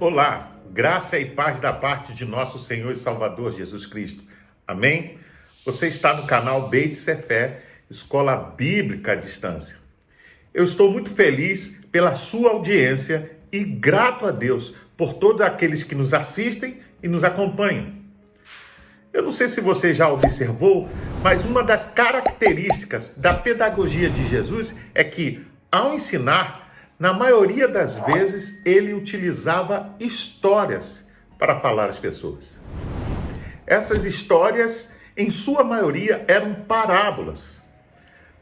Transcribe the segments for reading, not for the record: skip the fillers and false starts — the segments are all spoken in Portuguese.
Olá, graça e paz da parte de nosso Senhor e Salvador Jesus Cristo. Amém? Você está no canal Beit Sefer, Escola Bíblica à Distância. Eu estou muito feliz pela sua audiência e grato a Deus por todos aqueles que nos assistem e nos acompanham. Eu não sei se você já observou, mas uma das características da pedagogia de Jesus é que, ao ensinar, na maioria das vezes, ele utilizava histórias para falar às pessoas. Essas histórias, em sua maioria, eram parábolas.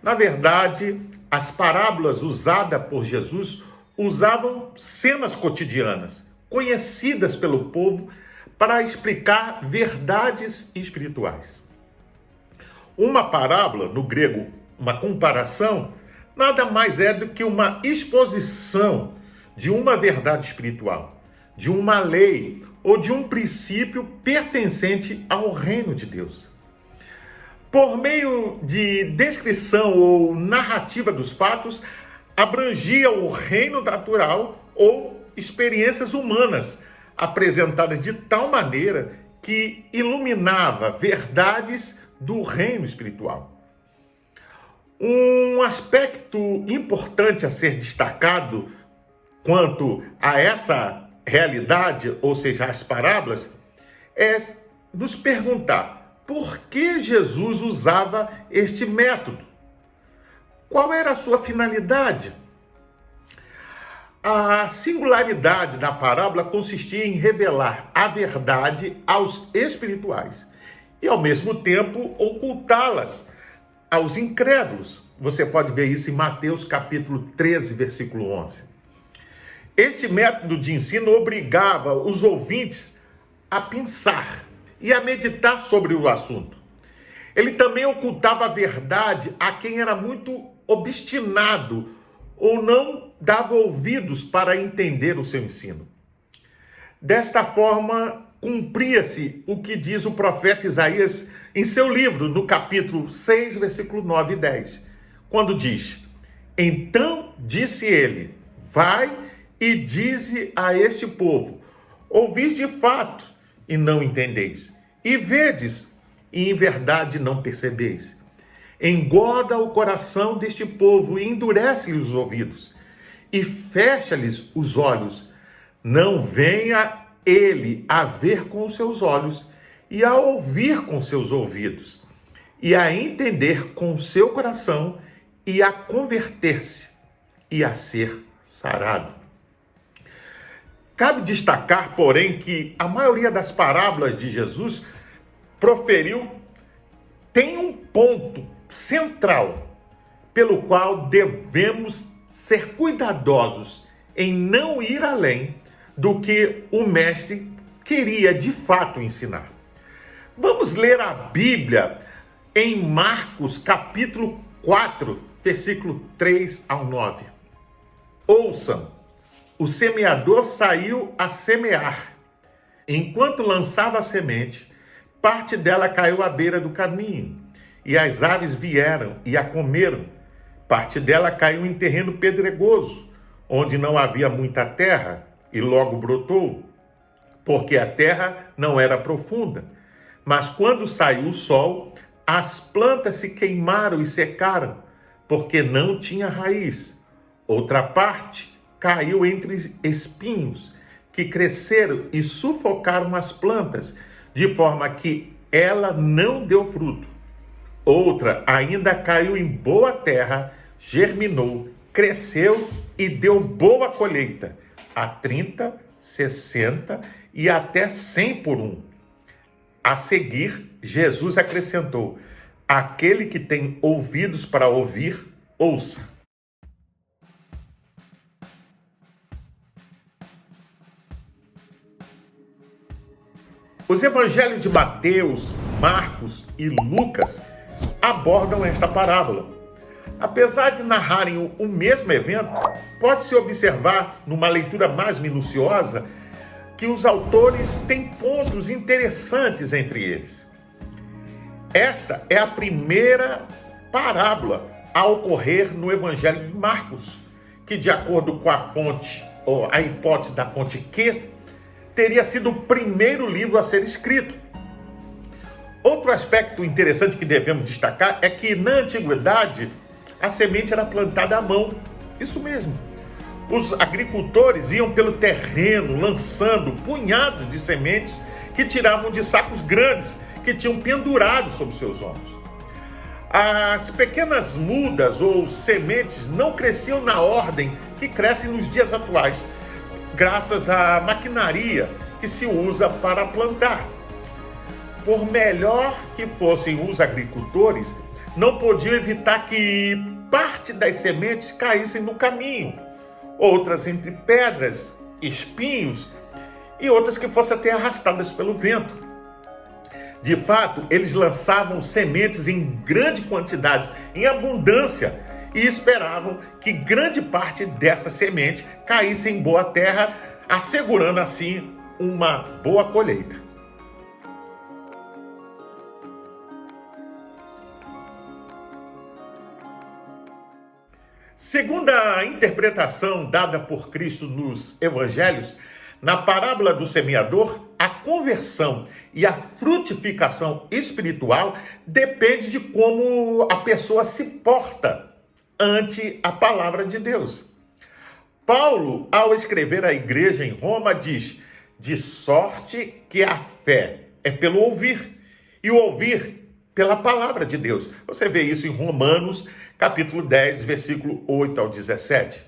Na verdade, as parábolas usadas por Jesus usavam cenas cotidianas, conhecidas pelo povo, para explicar verdades espirituais. Uma parábola, no grego, uma comparação, nada mais é do que uma exposição de uma verdade espiritual, de uma lei ou de um princípio pertencente ao reino de Deus. Por meio de descrição ou narrativa dos fatos, abrangia o reino natural ou experiências humanas, apresentadas de tal maneira que iluminava verdades do reino espiritual. Um aspecto importante a ser destacado quanto a essa realidade, ou seja, as parábolas, é nos perguntar por que Jesus usava este método? Qual era a sua finalidade? A singularidade da parábola consistia em revelar a verdade aos espirituais e, ao mesmo tempo, ocultá-las aos incrédulos. Você pode ver isso em Mateus capítulo 13, versículo 11. Este método de ensino obrigava os ouvintes a pensar e a meditar sobre o assunto. Ele também ocultava a verdade a quem era muito obstinado ou não dava ouvidos para entender o seu ensino. Desta forma, cumpria-se o que diz o profeta Isaías em seu livro, no capítulo 6, versículo 9 e 10, quando diz: Então disse ele, vai e dize a este povo, ouvis de fato e não entendeis, e vedes e em verdade não percebeis. Engorda o coração deste povo e endurece-lhes os ouvidos, e fecha-lhes os olhos. Não venha ele a ver com os seus olhos, e a ouvir com seus ouvidos, e a entender com o seu coração, e a converter-se, e a ser sarado. Cabe destacar, porém, que a maioria das parábolas de Jesus proferiu tem um ponto central, pelo qual devemos ser cuidadosos em não ir além do que o mestre queria de fato ensinar. Vamos ler a Bíblia em Marcos capítulo 4, versículo 3 ao 9. Ouçam, o semeador saiu a semear. Enquanto lançava a semente, parte dela caiu à beira do caminho, e as aves vieram e a comeram. Parte dela caiu em terreno pedregoso, onde não havia muita terra, e logo brotou, porque a terra não era profunda. Mas quando saiu o sol, as plantas se queimaram e secaram, porque não tinha raiz. Outra parte caiu entre espinhos, que cresceram e sufocaram as plantas, de forma que ela não deu fruto. Outra ainda caiu em boa terra, germinou, cresceu e deu boa colheita, a 30, 60 e até 100 por um. A seguir, Jesus acrescentou: aquele que tem ouvidos para ouvir, ouça. Os evangelhos de Mateus, Marcos e Lucas abordam esta parábola. Apesar de narrarem o mesmo evento, pode-se observar, numa leitura mais minuciosa, que os autores têm pontos interessantes entre eles. Esta é a primeira parábola a ocorrer no Evangelho de Marcos, que, de acordo com a fonte, ou a hipótese da fonte Q, teria sido o primeiro livro a ser escrito. Outro aspecto interessante que devemos destacar é que na antiguidade a semente era plantada à mão. Isso mesmo. Os agricultores iam pelo terreno lançando punhados de sementes que tiravam de sacos grandes que tinham pendurado sobre seus ombros. As pequenas mudas ou sementes não cresciam na ordem que crescem nos dias atuais, graças à maquinaria que se usa para plantar. Por melhor que fossem os agricultores, não podiam evitar que parte das sementes caíssem no caminho, outras entre pedras, espinhos e outras que fossem até arrastadas pelo vento. De fato, eles lançavam sementes em grande quantidade, em abundância, e esperavam que grande parte dessa semente caísse em boa terra, assegurando assim uma boa colheita. Segundo a interpretação dada por Cristo nos evangelhos, na parábola do semeador, a conversão e a frutificação espiritual depende de como a pessoa se porta ante a palavra de Deus. Paulo, ao escrever à igreja em Roma, diz: de sorte que a fé é pelo ouvir, e o ouvir pela palavra de Deus. Você vê isso em Romanos, capítulo 10, versículo 8 ao 17.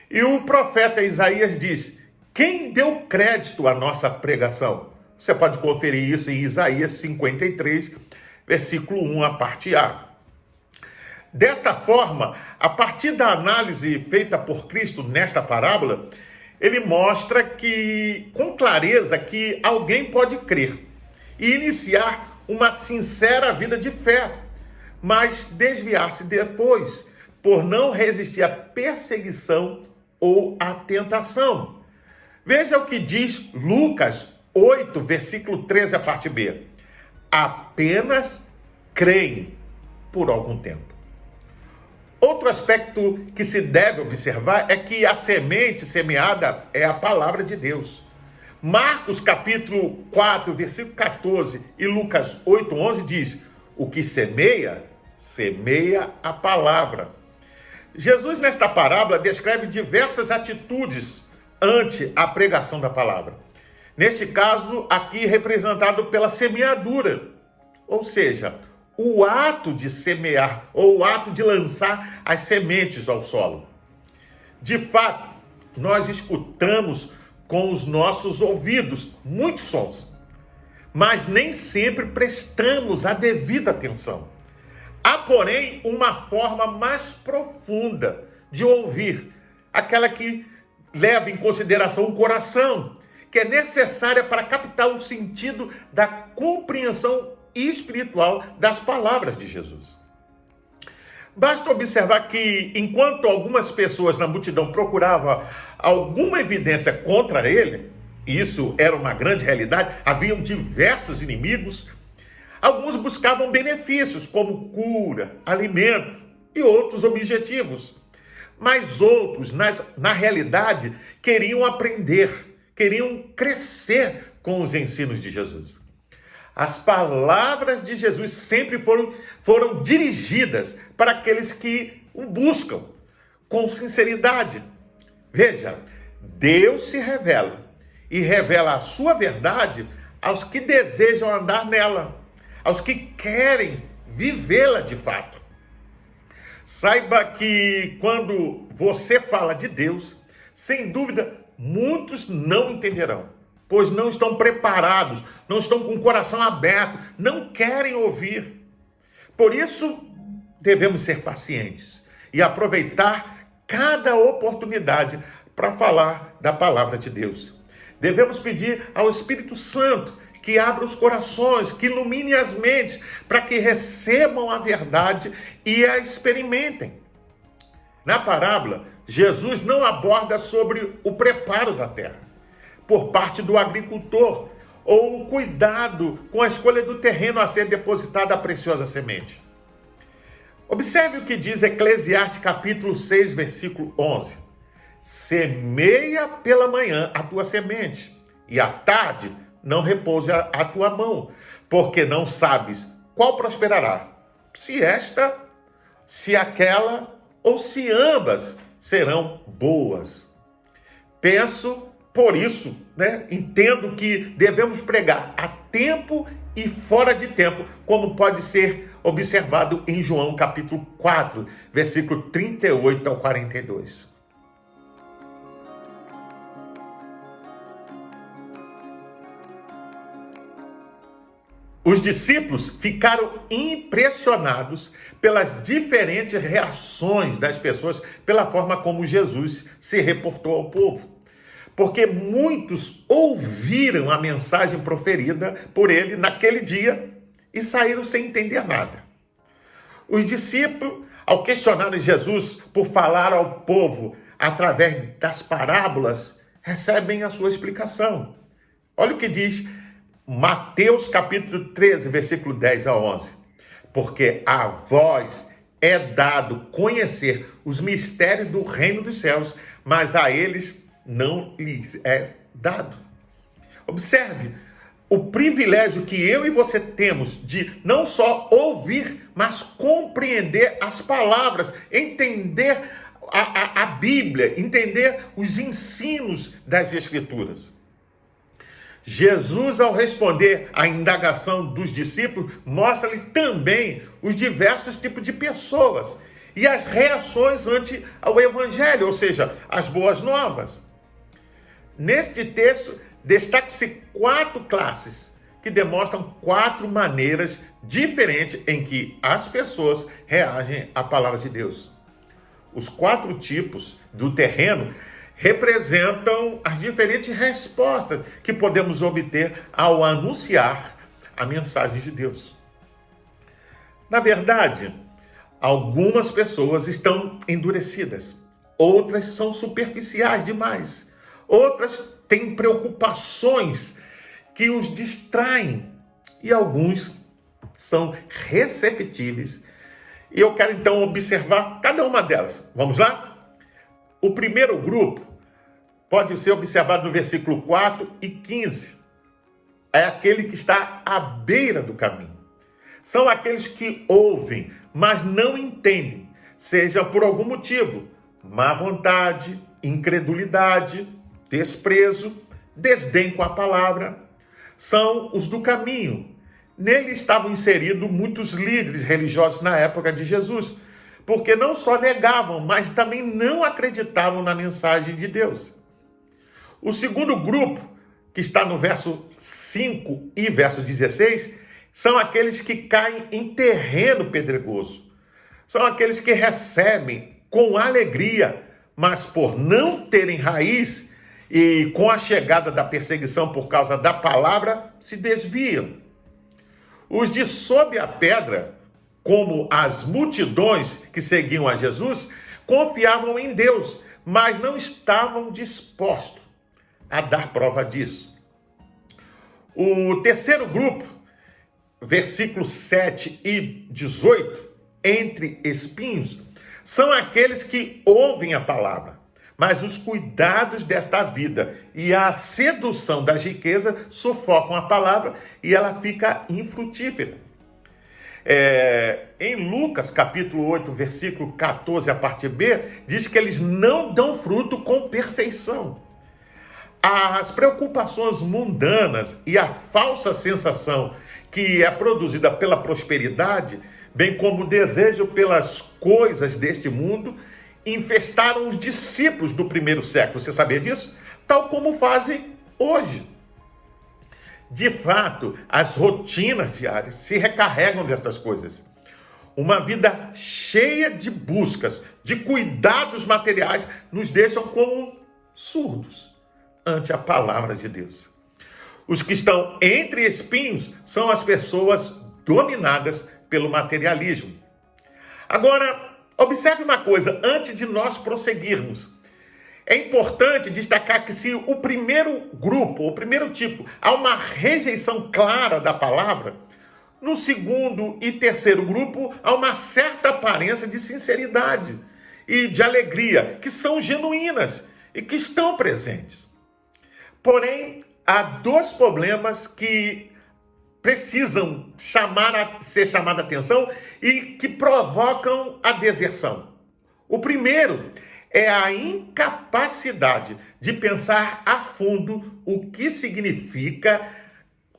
E o profeta Isaías diz: quem deu crédito à nossa pregação? Você pode conferir isso em Isaías 53, versículo 1, a parte A. Desta forma, a partir da análise feita por Cristo nesta parábola, ele mostra com clareza que alguém pode crer e iniciar uma sincera vida de fé, mas desviar-se depois, por não resistir à perseguição ou à tentação. Veja o que diz Lucas 8, versículo 13, a parte B. Apenas creem por algum tempo. Outro aspecto que se deve observar é que a semente semeada é a palavra de Deus. Marcos capítulo 4, versículo 14 e Lucas 8, 11 diz: o que semeia, semeia a palavra. Jesus, nesta parábola, descreve diversas atitudes ante a pregação da palavra. Neste caso, aqui representado pela semeadura, ou seja, o ato de semear ou o ato de lançar as sementes ao solo. De fato, nós escutamos com os nossos ouvidos muitos sons, mas nem sempre prestamos a devida atenção. Há, porém, uma forma mais profunda de ouvir, aquela que leva em consideração o coração, que é necessária para captar o sentido da compreensão espiritual das palavras de Jesus. Basta observar que, enquanto algumas pessoas na multidão procuravam alguma evidência contra ele, e isso era uma grande realidade, haviam diversos inimigos, alguns buscavam benefícios como cura, alimento e outros objetivos. Mas outros, na realidade, queriam aprender, queriam crescer com os ensinos de Jesus. As palavras de Jesus sempre foram dirigidas para aqueles que o buscam com sinceridade. Veja, Deus se revela e revela a sua verdade aos que desejam andar nela, aos que querem vivê-la de fato. Saiba que quando você fala de Deus, sem dúvida, muitos não entenderão, pois não estão preparados, não estão com o coração aberto, não querem ouvir. Por isso, devemos ser pacientes e aproveitar cada oportunidade para falar da palavra de Deus. Devemos pedir ao Espírito Santo que abra os corações, que ilumine as mentes, para que recebam a verdade e a experimentem. Na parábola, Jesus não aborda sobre o preparo da terra por parte do agricultor ou o cuidado com a escolha do terreno a ser depositada a preciosa semente. Observe o que diz Eclesiastes capítulo 6, versículo 11. Semeia pela manhã a tua semente, e à tarde não repouse a tua mão, porque não sabes qual prosperará, se esta, se aquela, ou se ambas serão boas. Penso, por isso, entendo que devemos pregar a tempo e fora de tempo, como pode ser observado em João capítulo 4, versículo 38 ao 42. Os discípulos ficaram impressionados pelas diferentes reações das pessoas, pela forma como Jesus se reportou ao povo. Porque muitos ouviram a mensagem proferida por ele naquele dia e saíram sem entender nada. Os discípulos, ao questionarem Jesus por falar ao povo através das parábolas, recebem a sua explicação. Olha o que diz Mateus capítulo 13, versículo 10 a 11. Porque a vós é dado conhecer os mistérios do reino dos céus, mas a eles não lhes é dado. Observe o privilégio que eu e você temos de não só ouvir, mas compreender as palavras, entender a Bíblia, entender os ensinos das Escrituras. Jesus, ao responder à indagação dos discípulos, mostra-lhe também os diversos tipos de pessoas e as reações ante ao Evangelho, ou seja, as boas novas. Neste texto, destaca-se 4 classes que demonstram 4 maneiras diferentes em que as pessoas reagem à palavra de Deus. Os 4 tipos do terreno representam as diferentes respostas que podemos obter ao anunciar a mensagem de Deus. Na verdade, algumas pessoas estão endurecidas, outras são superficiais demais, outras têm preocupações que os distraem e alguns são receptíveis. E eu quero então observar cada uma delas. Vamos lá? O primeiro grupo pode ser observado no versículo 4 e 15. É aquele que está à beira do caminho. São aqueles que ouvem, mas não entendem, seja por algum motivo, má vontade, incredulidade, desprezo, desdém com a palavra. São os do caminho. Nele estavam inseridos muitos líderes religiosos na época de Jesus, porque não só negavam, mas também não acreditavam na mensagem de Deus. O segundo grupo, que está no verso 5 e verso 16, são aqueles que caem em terreno pedregoso. São aqueles que recebem com alegria, mas por não terem raiz e com a chegada da perseguição por causa da palavra, se desviam. Os de sob a pedra, como as multidões que seguiam a Jesus, confiavam em Deus, mas não estavam dispostos a dar prova disso. O terceiro grupo, versículos 7 e 18, entre espinhos, são aqueles que ouvem a palavra, mas os cuidados desta vida e a sedução das riquezas sufocam a palavra e ela fica infrutífera. Em Lucas capítulo 8, versículo 14, a parte B, diz que eles não dão fruto com perfeição. As preocupações mundanas e a falsa sensação que é produzida pela prosperidade, bem como o desejo pelas coisas deste mundo, infestaram os discípulos do primeiro século. Você sabia disso? Tal como fazem hoje. De fato, as rotinas diárias se recarregam dessas coisas. Uma vida cheia de buscas, de cuidados materiais, nos deixam como surdos ante a palavra de Deus. Os que estão entre espinhos são as pessoas dominadas pelo materialismo. Agora, observe uma coisa, antes de nós prosseguirmos. É importante destacar que se o primeiro grupo, o primeiro tipo, há uma rejeição clara da palavra, no segundo e terceiro grupo há uma certa aparência de sinceridade e de alegria, que são genuínas e que estão presentes. Porém, há dois problemas que precisam ser chamada a atenção e que provocam a deserção. O primeiro é a incapacidade de pensar a fundo o que significa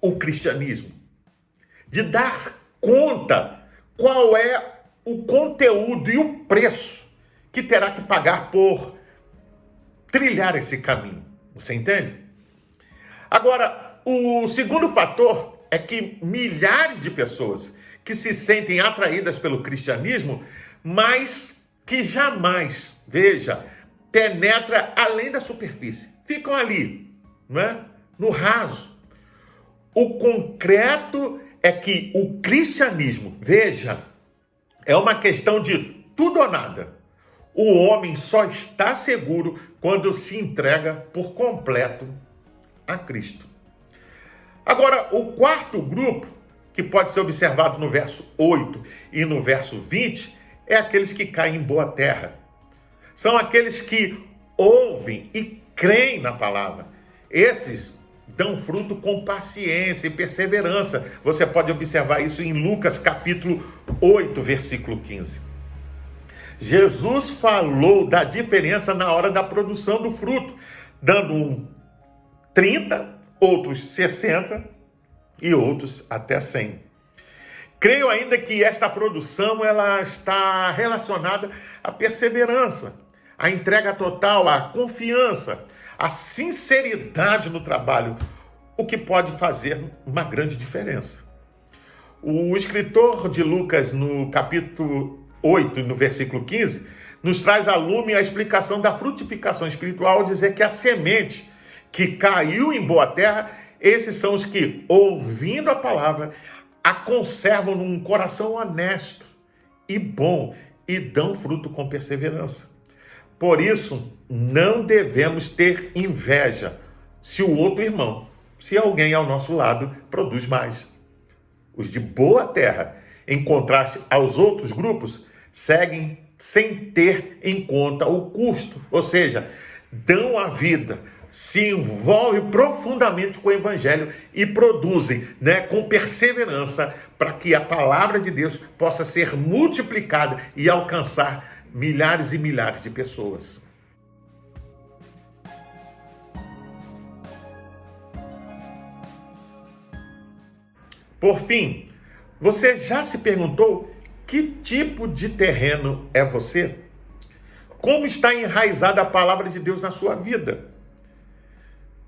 o cristianismo, de dar conta qual é o conteúdo e o preço que terá que pagar por trilhar esse caminho. Você entende? Agora, o segundo fator é que milhares de pessoas que se sentem atraídas pelo cristianismo, mas que jamais, veja, penetra além da superfície. Ficam ali, não é? No raso. O concreto é que o cristianismo, veja, é uma questão de tudo ou nada. O homem só está seguro quando se entrega por completo a Cristo. Agora, o quarto grupo, que pode ser observado no verso 8 e no verso 20, é aqueles que caem em boa terra. São aqueles que ouvem e creem na palavra. Esses dão fruto com paciência e perseverança. Você pode observar isso em Lucas capítulo 8, versículo 15. Jesus falou da diferença na hora da produção do fruto, dando 30, outros 60 e outros até 100. Creio ainda que esta produção ela está relacionada à perseverança, à entrega total, à confiança, à sinceridade no trabalho, o que pode fazer uma grande diferença. O escritor de Lucas, no capítulo 8, no versículo 15, nos traz à lume a explicação da frutificação espiritual, ao dizer que a semente que caiu em boa terra, esses são os que, ouvindo a palavra, a conservam num coração honesto e bom e dão fruto com perseverança. Por isso, não devemos ter inveja se o outro irmão, se alguém ao nosso lado produz mais. Os de boa terra, em contraste aos outros grupos, seguem sem ter em conta o custo, ou seja, dão a vida, se envolvem profundamente com o evangelho e produzem, com perseverança para que a palavra de Deus possa ser multiplicada e alcançar milhares e milhares de pessoas. Por fim, você já se perguntou que tipo de terreno é você? Como está enraizada a palavra de Deus na sua vida?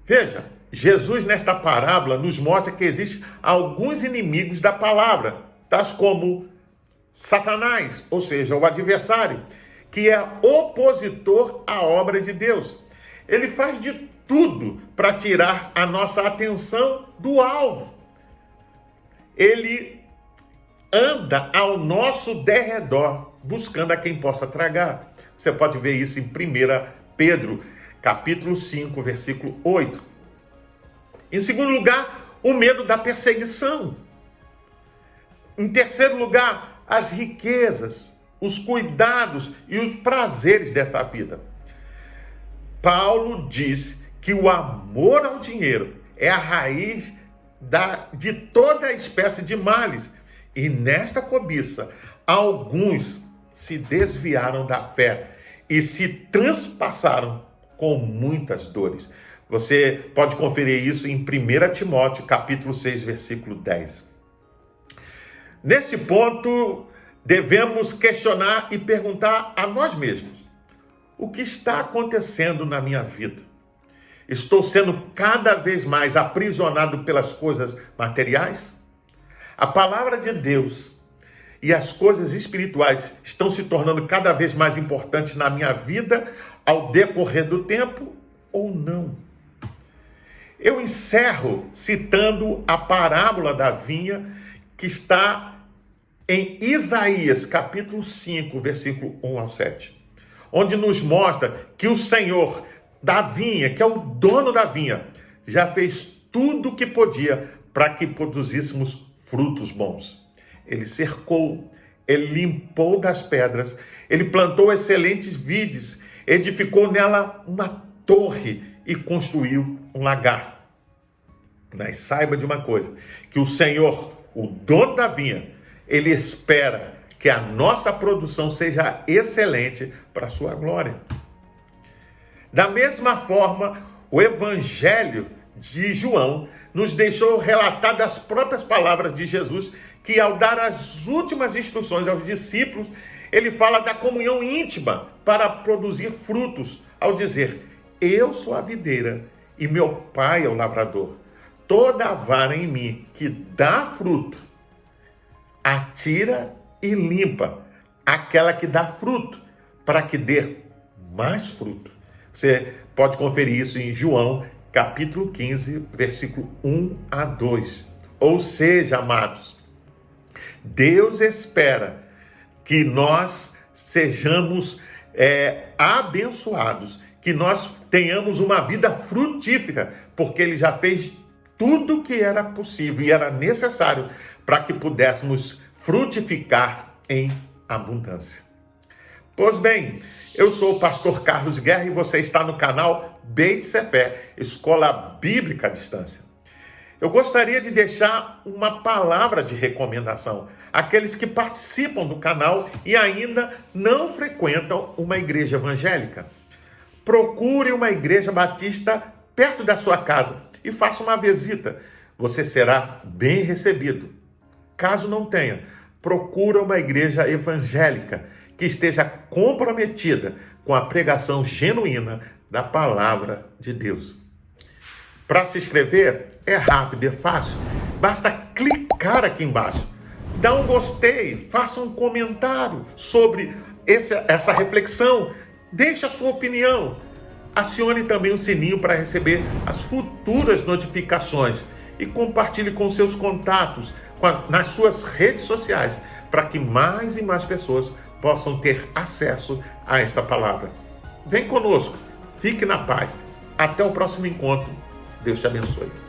Veja, Jesus nesta parábola nos mostra que existem alguns inimigos da palavra, tais como Satanás, ou seja, o adversário, que é opositor à obra de Deus. Ele faz de tudo para tirar a nossa atenção do alvo. Ele anda ao nosso derredor, buscando a quem possa tragar. Você pode ver isso em 1 Pedro, capítulo 5, versículo 8. Em segundo lugar, o medo da perseguição. Em terceiro lugar, as riquezas, os cuidados e os prazeres desta vida. Paulo diz que o amor ao dinheiro é a raiz de toda espécie de males. E nesta cobiça, alguns se desviaram da fé e se transpassaram com muitas dores. Você pode conferir isso em 1 Timóteo, capítulo 6, versículo 10. Neste ponto, devemos questionar e perguntar a nós mesmos: o que está acontecendo na minha vida? Estou sendo cada vez mais aprisionado pelas coisas materiais? A palavra de Deus e as coisas espirituais estão se tornando cada vez mais importantes na minha vida ao decorrer do tempo ou não? Eu encerro citando a parábola da vinha que está em Isaías, capítulo 5, versículo 1 ao 7, onde nos mostra que o Senhor da vinha, que é o dono da vinha, já fez tudo o que podia para que produzíssemos frutos bons. Ele cercou, ele limpou das pedras, ele plantou excelentes vides, edificou nela uma torre e construiu um lagar. Mas saiba de uma coisa, que o Senhor, o dono da vinha, ele espera que a nossa produção seja excelente para a sua glória. Da mesma forma, o Evangelho de João nos deixou relatar das próprias palavras de Jesus, que ao dar as últimas instruções aos discípulos, ele fala da comunhão íntima para produzir frutos, ao dizer: eu sou a videira e meu pai é o lavrador. Toda a vara em mim que dá fruto, atira e limpa aquela que dá fruto, para que dê mais fruto. Você pode conferir isso em João, capítulo 15, versículo 1 a 2. Ou seja, amados, Deus espera que nós sejamos abençoados, que nós tenhamos uma vida frutífera, porque Ele já fez tudo o que era possível e era necessário para que pudéssemos frutificar em abundância. Pois bem, eu sou o pastor Carlos Guerra e você está no canal Beit Sefer, Escola Bíblica à Distância. Eu gostaria de deixar uma palavra de recomendação àqueles que participam do canal e ainda não frequentam uma igreja evangélica. Procure uma igreja batista perto da sua casa e faça uma visita. Você será bem recebido. Caso não tenha, procure uma igreja evangélica que esteja comprometida com a pregação genuína da palavra de Deus. Para se inscrever, é rápido, é fácil. Basta clicar aqui embaixo. Dá um gostei, faça um comentário sobre essa reflexão. Deixe a sua opinião. Acione também o sininho para receber as futuras notificações. E compartilhe com seus contatos, nas suas redes sociais, para que mais e mais pessoas possam ter acesso a esta palavra. Vem conosco, fique na paz. Até o próximo encontro. Deus te abençoe.